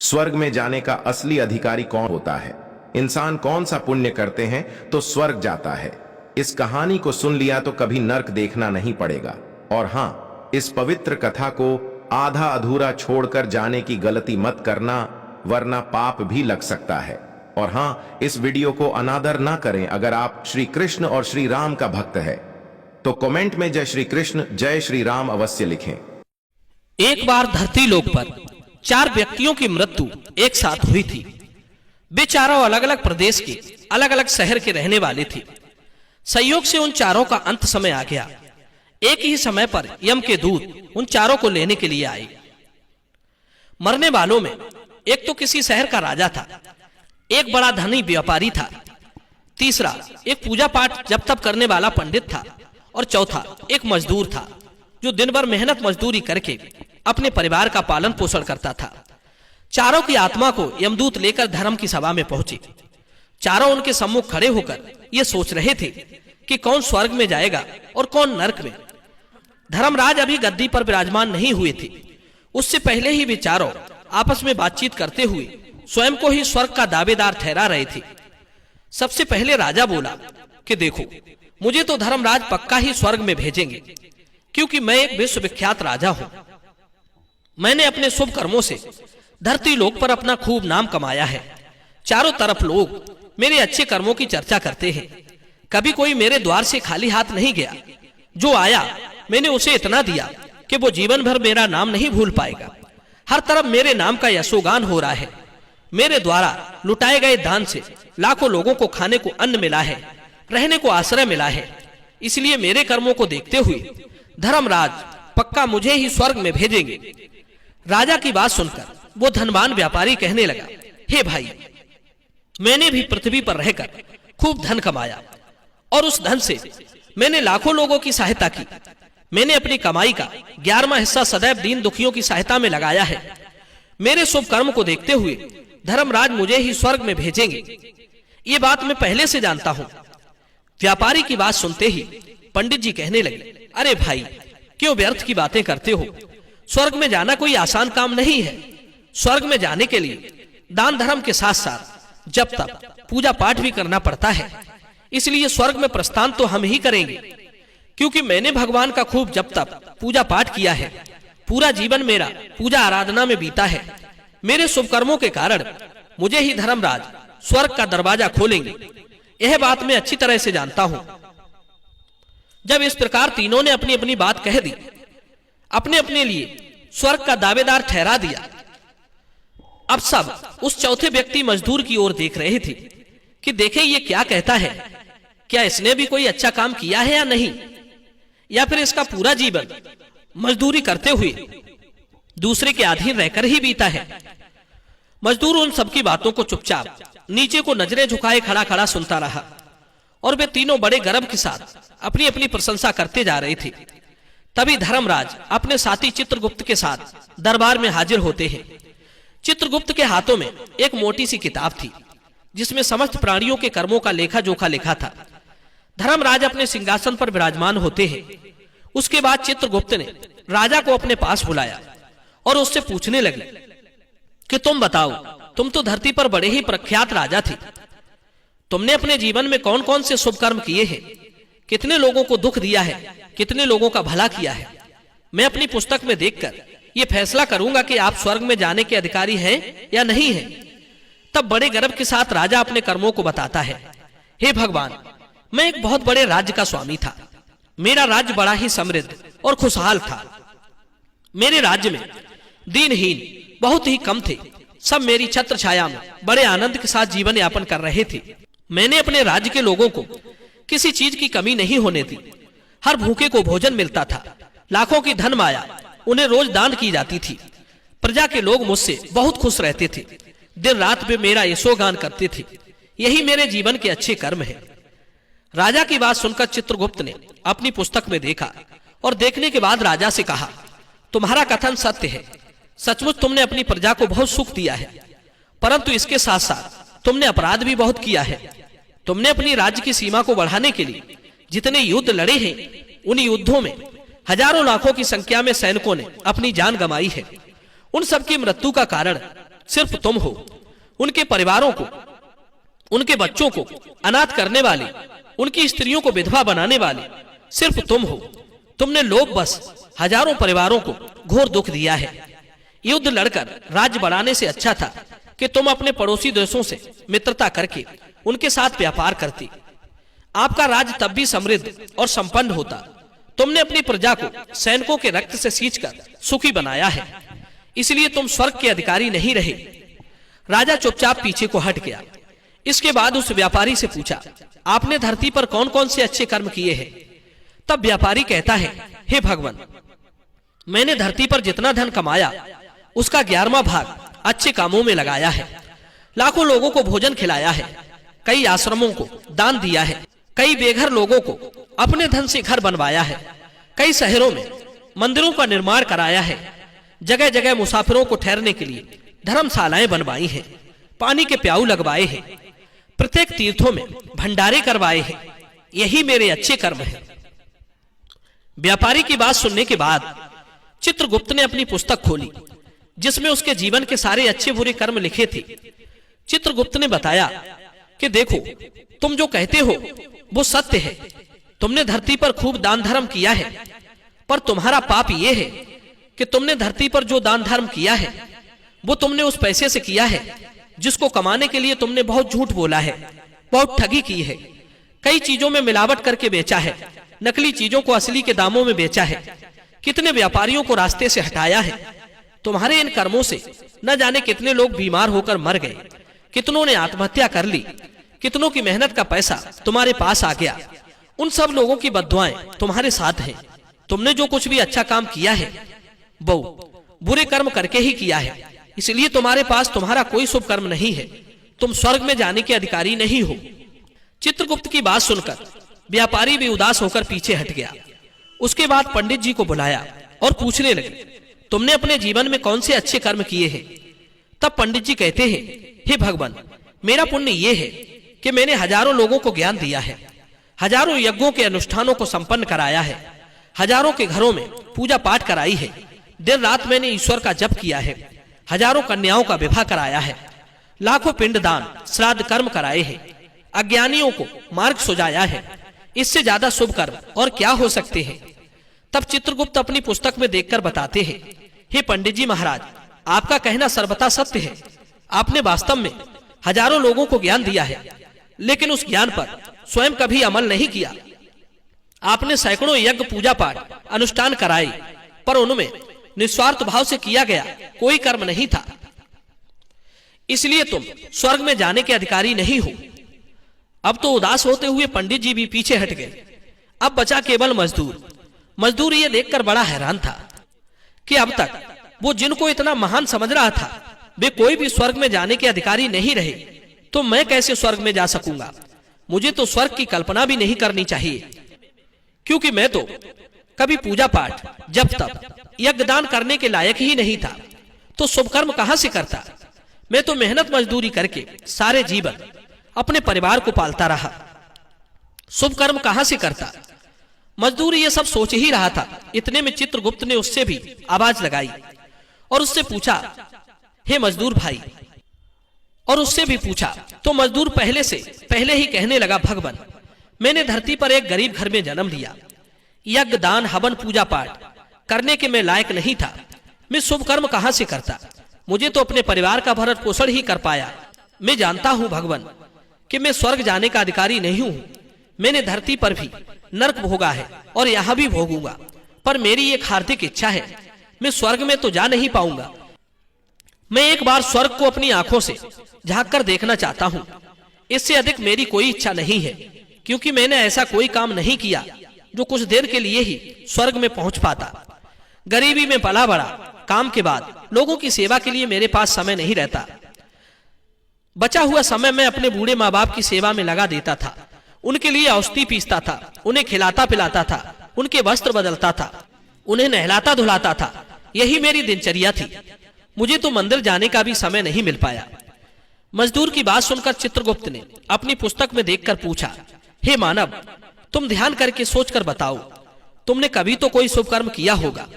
स्वर्ग में जाने का असली अधिकारी कौन होता है? इंसान कौन सा पुण्य करते हैं तो स्वर्ग जाता है? इस कहानी को सुन लिया तो कभी नर्क देखना नहीं पड़ेगा। और हां, इस पवित्र कथा को आधा अधूरा छोड़कर जाने की गलती मत करना, वरना पाप भी लग सकता है। और हां, इस वीडियो को अनादर ना करें। अगर आप श्री कृष्ण और श्री राम का भक्त है तो कमेंट में जय श्री कृष्ण जय श्री राम अवश्य लिखें। एक बार धरती लोक पर 4 व्यक्तियों की मृत्यु एक साथ हुई थी। वे चारों अलग अलग प्रदेश के अलग अलग शहर के रहने वाले थे। संयोग से उन चारों का अंत समय आ गया। एक ही समय पर यम के दूत उन चारों को लेने के लिए आए। मरने वालों में एक तो किसी शहर का राजा था, एक बड़ा धनी व्यापारी था, तीसरा एक पूजा पाठ जप तप करने वाला पंडित था, और चौथा एक मजदूर था जो दिन भर मेहनत मजदूरी करके अपने परिवार का पालन पोषण करता था। चारों की आत्मा को यमदूत लेकर धर्म की सभा में पहुंचे। चारों उनके सम्मुख खड़े होकर ये सोच रहे थे कि कौन स्वर्ग में जाएगा और कौन नरक में। धर्मराज अभी गद्दी पर विराजमान नहीं हुए थे। उससे पहले ही वे चारों आपस में बातचीत करते हुए स्वयं को ही स्वर्ग का दावेदार ठहरा रहे थे। सबसे पहले राजा बोला कि देखो, मुझे तो धर्मराज पक्का ही स्वर्ग में भेजेंगे, क्योंकि मैं एक विश्वविख्यात राजा हूं। मैंने अपने शुभ कर्मों से धरती लोक पर अपना खूब नाम कमाया है। चारों तरफ लोग मेरे अच्छे कर्मों की चर्चा करते हैं। कभी कोई मेरे द्वार से खाली हाथ नहीं गया। जो आया मैंने उसे इतना दिया कि वो जीवन भर मेरा नाम नहीं भूल पाएगा। हर तरफ मेरे नाम का यशोगान हो रहा है। मेरे द्वारा लुटाए गए दान से लाखों लोगों को खाने को अन्न मिला है, रहने को आश्रय मिला है। इसलिए मेरे कर्मों को देखते हुए धर्मराज पक्का मुझे ही स्वर्ग में भेजेंगे। राजा की बात सुनकर वो धनवान व्यापारी कहने लगा, हे भाई, मैंने भी पृथ्वी पर रहकर खूब धन कमाया और उस धन से मैंने लाखों लोगों की सहायता की। मैंने अपनी कमाई का 11वां हिस्सा सदैव दीन दुखियों की सहायता में लगाया है। मेरे शुभ कर्म को देखते हुए धर्मराज मुझे ही स्वर्ग में भेजेंगे, ये बात मैं पहले से जानता हूं। व्यापारी की बात सुनते ही पंडित जी कहने लगे, अरे भाई, क्यों व्यर्थ की बातें करते हो? स्वर्ग में जाना कोई आसान काम नहीं है। स्वर्ग में जाने के लिए दान धर्म के साथ साथ जप तप पूजा पाठ भी करना पड़ता है। इसलिए स्वर्ग में प्रस्थान तो हम ही करेंगे, क्योंकि मैंने भगवान का खूब जप तप पूजा पाठ किया है। पूरा जीवन मेरा पूजा आराधना में बीता है। मेरे शुभ कर्मों के कारण मुझे ही धर्मराज स्वर्ग का दरवाजा खोलेंगे, यह बात मैं अच्छी तरह से जानता हूं। जब इस प्रकार तीनों ने अपनी अपनी बात कह दी, अपने अपने लिए स्वर्ग का दावेदार ठहरा दिया, अब सब उस चौथे व्यक्ति मजदूर की ओर देख रहे थे कि देखे ये क्या कहता है। क्या इसने भी कोई अच्छा काम किया है या नहीं, या फिर इसका पूरा जीवन मजदूरी करते हुए दूसरे के अधीन रहकर ही बीता है। मजदूर उन सबकी बातों को चुपचाप नीचे को नजरें झुकाए खड़ा खड़ा सुनता रहा, और वे तीनों बड़े गर्व के साथ अपनी अपनी प्रशंसा करते जा रहे थे। तभी धर्मराज अपने साथी चित्रगुप्त के साथ दरबार में हाजिर होते हैं। चित्रगुप्त के हाथों में एक मोटी सी किताब थी, जिसमें समस्त प्राणियों के कर्मों का लेखा जोखा लिखा था। धर्मराज अपने सिंहासन पर विराजमान होते हैं। उसके बाद चित्रगुप्त ने राजा को अपने पास बुलाया और उससे पूछने लगे कि तुम बताओ, तुम तो धरती पर बड़े ही प्रख्यात राजा थे। तुमने अपने जीवन में कौन कौन से शुभ कर्म किए हैं? कितने लोगों को दुख दिया है, कितने लोगों का भला किया है? मैं अपनी पुस्तक में देखकर यह फैसला करूंगा कि आप स्वर्ग में जाने के अधिकारी हैं या नहीं हैं। तब बड़े गर्व के साथ राजा अपने कर्मों को बताता है, हे भगवान, मैं एक बहुत बड़े राज्य का स्वामी था। मेरा राज्य बड़ा ही समृद्ध और खुशहाल था। मेरे राज्य में दीनहीन बहुत ही कम थे। सब मेरी छत्र छाया में बड़े आनंद के साथ जीवन यापन कर रहे थे। मैंने अपने राज्य के लोगों को किसी चीज की कमी नहीं होने दी। हर भूखे को भोजन मिलता था। लाखों की धन माया उन्हें रोज दान की जाती थी। प्रजा के लोग मुझसे बहुत खुश रहते थे। दिन रात वे मेरा यशोगान करते थे। यही मेरे जीवन के अच्छे कर्म हैं। राजा की बात सुनकर चित्रगुप्त ने अपनी पुस्तक में देखा और देखने के बाद राजा से कहा, तुम्हारा कथन सत्य है। सचमुच तुमने अपनी प्रजा को बहुत सुख दिया है, परंतु इसके साथ साथ तुमने अपराध भी बहुत किया है। तुमने अपनी राज्य की सीमा को बढ़ाने के लिए जितने युद्ध लड़े हैं, उन युद्धों में हजारों लाखों की संख्या में सैनिकों ने अपनी जान गंवाई है। उन सबकी मृत्यु का कारण सिर्फ तुम हो। उनके परिवारों को, उनके बच्चों को अनाथ करने वाली, उनकी स्त्रियों को विधवा बनाने वाली सिर्फ तुम हो। तुमने लोभ बस हजारों परिवारों को घोर दुख दिया है। युद्ध लड़कर राज्य बढ़ाने से अच्छा था कि तुम अपने पड़ोसी देशों से मित्रता करके उनके साथ व्यापार करती। आपका राज्य तब भी समृद्ध और संपन्न होता। तुमने अपनी प्रजा को सैनिकों के रक्त से सींचकर सुखी बनाया है, इसलिए तुम स्वर्ग के अधिकारी नहीं रहे। राजा चुपचाप पीछे को हट गया। इसके बाद उस व्यापारी से पूछा, आपने धरती पर कौन कौन से अच्छे कर्म किए हैं? तब व्यापारी कहता है, हे भगवान, मैंने धरती पर जितना धन कमाया उसका 11वां भाग अच्छे कामों में लगाया है। लाखों लोगों को भोजन खिलाया है, कई आश्रमों को दान दिया है, कई बेघर लोगों को अपने धन से घर बनवाया है, कई शहरों में मंदिरों का निर्माण कराया है, जगह जगह मुसाफिरों को ठहरने के लिए धर्मशालाएं बनवाई हैं, पानी के प्याऊ लगवाए हैं, प्रत्येक तीर्थों में भंडारे करवाए हैं। यही मेरे अच्छे कर्म हैं। व्यापारी की बात सुनने के बाद चित्रगुप्त ने अपनी पुस्तक खोली जिसमें उसके जीवन के सारे अच्छे बुरे कर्म लिखे थे। चित्रगुप्त ने बताया कि देखो, तुम जो कहते हो वो सत्य है। तुमने धरती पर खूब दान धर्म किया है, पर तुम्हारा पाप ये है कि तुमने धरती पर जो दान धर्म किया है वो तुमने उस पैसे से किया है जिसको कमाने के लिए तुमने बहुत झूठ बोला है, बहुत ठगी की है, कई चीजों में मिलावट करके बेचा है, नकली चीजों को असली के दामों में बेचा है, कितने व्यापारियों को रास्ते से हटाया है। तुम्हारे इन कर्मों से न जाने कितने लोग बीमार होकर मर गए, कितनों ने आत्महत्या कर ली, कितनों की मेहनत का पैसा तुम्हारे पास आ गया। उन सब लोगों की बद्दुआएं तुम्हारे साथ हैं। तुमने जो कुछ भी अच्छा काम किया है वो बुरे कर्म करके ही किया है, इसलिए तुम्हारे पास तुम्हारा कोई शुभ कर्म नहीं है। तुम स्वर्ग में जाने के अधिकारी नहीं हो। चित्रगुप्त की बात सुनकर व्यापारी भी उदास होकर पीछे हट गया। उसके बाद पंडित जी को बुलाया और पूछने लगे, तुमने अपने जीवन में कौन से अच्छे कर्म किए हैं? तब पंडित जी कहते हैं, हे भगवान, मेरा पुण्य ये है कि मैंने हजारों लोगों को ज्ञान दिया है, हजारों यज्ञों के अनुष्ठानों को संपन्न कराया है, हजारों के घरों में पूजा पाठ कराई है, दिन रात मैंने ईश्वर का जप किया है, हजारों कन्याओं का विवाह कराया है, लाखों पिंडदान श्राद्ध कर्म कराए हैं, अज्ञानियों को मार्ग सुझाया है। इससे ज्यादा शुभ कर्म और क्या हो सकते हैं? तब चित्रगुप्त अपनी पुस्तक में देखकर बताते हैं, हे पंडित जी महाराज, आपका कहना सर्वथा सत्य है। आपने वास्तव में हजारों लोगों को ज्ञान दिया है, लेकिन उस ज्ञान पर स्वयं कभी अमल नहीं किया। आपने सैकड़ों यज्ञ पूजा पाठ अनुष्ठान कराए, पर उनमें निस्वार्थ भाव से किया गया कोई कर्म नहीं था। इसलिए तुम स्वर्ग में जाने के अधिकारी नहीं हो। अब तो उदास होते हुए पंडित जी भी पीछे हट गए। अब बचा केवल मजदूर। मजदूर ये देखकर बड़ा हैरान था कि अब तक वो जिनको इतना महान समझ रहा था वे कोई भी स्वर्ग में जाने के अधिकारी नहीं रहे, तो मैं कैसे स्वर्ग में जा सकूंगा? मुझे तो स्वर्ग की कल्पना भी नहीं करनी चाहिए, क्योंकि मैं तो कभी पूजा पाठ जब तप यज्ञ दान करने के लायक ही नहीं था, तो शुभ कर्म कहां से करता? मैं तो मेहनत मजदूरी करके सारे जीवन अपने परिवार को पालता रहा, शुभ कर्म कहां से करता? मजदूर ये सब सोच ही रहा था। इतने में चित्रगुप्त ने उससे भी आवाज लगाई और उससे पूछा, हे मजदूर भाई, और उससे भी पूछा। तो मजदूर पहले ही कहने लगा, भगवान, मैंने धरती पर एक गरीब घर में जन्म लिया। यज्ञ दान हवन पूजा पाठ करने के मैं लायक नहीं था। मैं शुभ कर्म कहां से करता? मुझे तो अपने परिवार का भरण पोषण ही कर पाया। मैं जानता हूं भगवान कि मैं स्वर्ग जाने का अधिकारी नहीं हूं। मैंने धरती पर भी नरक भोगा है और यहां भी भोगूंगा, पर मेरी एक हार्दिक इच्छा है, मैं स्वर्ग में तो जा नहीं पाऊंगा। मैं एक बार स्वर्ग को अपनी आंखों से झांक कर देखना चाहता हूं। इससे अधिक मेरी कोई इच्छा नहीं है, क्योंकि मैंने ऐसा कोई काम नहीं किया जो कुछ देर के लिए ही स्वर्ग में पहुंच पाता। गरीबी में पला बड़ा, काम के बाद लोगों की सेवा के लिए मेरे पास समय नहीं रहता। बचा हुआ समय मैं अपने बूढ़े माँ बाप की सेवा में लगा देता था। उनके लिए औषधि पीसता था, उन्हें खिलाता पिलाता था, उनके वस्त्र बदलता था, उन्हें नहलाता धुलाता था। यही मेरी दिनचर्या थी। मुझे तो मंदिर जाने का भी समय नहीं मिल पाया। मजदूर की बात सुनकर चित्रगुप्त ने अपनी पुस्तक में देखकर पूछा, हे मानव, तुम ध्यान करके सोचकर बताओ, तुमने कभी तो कोई शुभ कर्म किया होगा।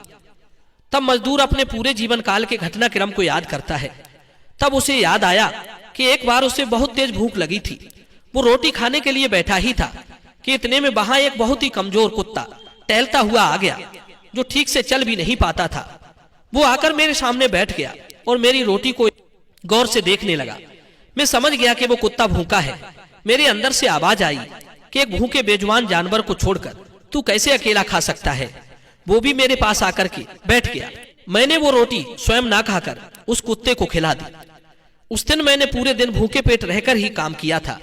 तब मजदूर अपने पूरे जीवन काल के घटनाक्रम को याद करता है। तब उसे याद आया कि एक बार उसे बहुत तेज भूख लगी थी। वो रोटी खाने के लिए बैठा ही था कि इतने में वहां एक बहुत ही कमजोर कुत्ता टहलता हुआ आ गया, जो ठीक से चल भी नहीं पाता था। वो आकर मेरे सामने बैठ गया और मेरी रोटी को गौर से देखने लगा। मैं समझ गया कि वो कुत्ता भूखा है। मेरे अंदर से आवाज आई कि एक भूखे बेजुबान जानवर को छोड़कर तू कैसे अकेला खा सकता है। वो भी मेरे पास आकर के बैठ गया। मैंने वो रोटी स्वयं ना खाकर उस कुत्ते को खिला दी। उस दिन मैंने पूरे दिन भूखे पेट रहकर ही काम किया था।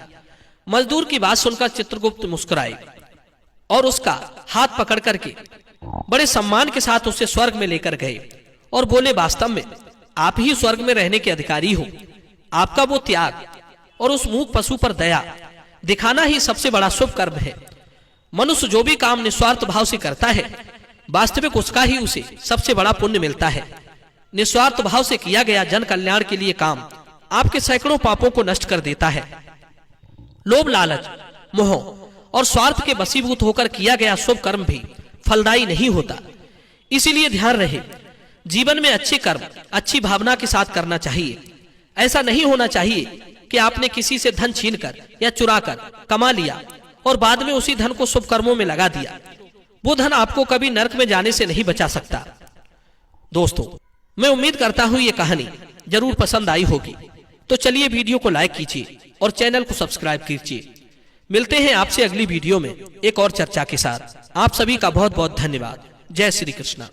मजदूर की बात सुनकर चित्रगुप्त मुस्कुराए और उसका हाथ पकड़ करके बड़े सम्मान के साथ उसे स्वर्ग में लेकर गए और बोले, वास्तव में आप ही स्वर्ग में रहने के अधिकारी हो। आपका वो त्याग और उस मूक पशु पर दया दिखाना ही सबसे बड़ा शुभ कर्म है। मनुष्य जो भी काम निस्वार्थ भाव से करता है, वास्तविक उसका ही उसे सबसे बड़ा पुण्य मिलता है। निस्वार्थ भाव से किया गया जन कल्याण के लिए काम आपके सैकड़ों पापों को नष्ट कर देता है। लोभ, लालच, मोह और स्वार्थ के वशीभूत होकर किया गया शुभ कर्म भी फलदायी नहीं होता। इसीलिए ध्यान रहे, जीवन में अच्छे कर्म अच्छी भावना के साथ करना चाहिए। ऐसा नहीं होना चाहिए कि आपने किसी से धन छीनकर या चुराकर कमा लिया और बाद में उसी धन को शुभ कर्मों में लगा दिया। वो धन आपको कभी नरक में जाने से नहीं बचा सकता। दोस्तों, मैं उम्मीद करता हूं ये कहानी जरूर पसंद आई होगी। तो चलिए वीडियो को लाइक कीजिए और चैनल को सब्सक्राइब कीजिए। मिलते हैं आपसे अगली वीडियो में एक और चर्चा के साथ। आप सभी का बहुत बहुत धन्यवाद। जय श्री कृष्ण।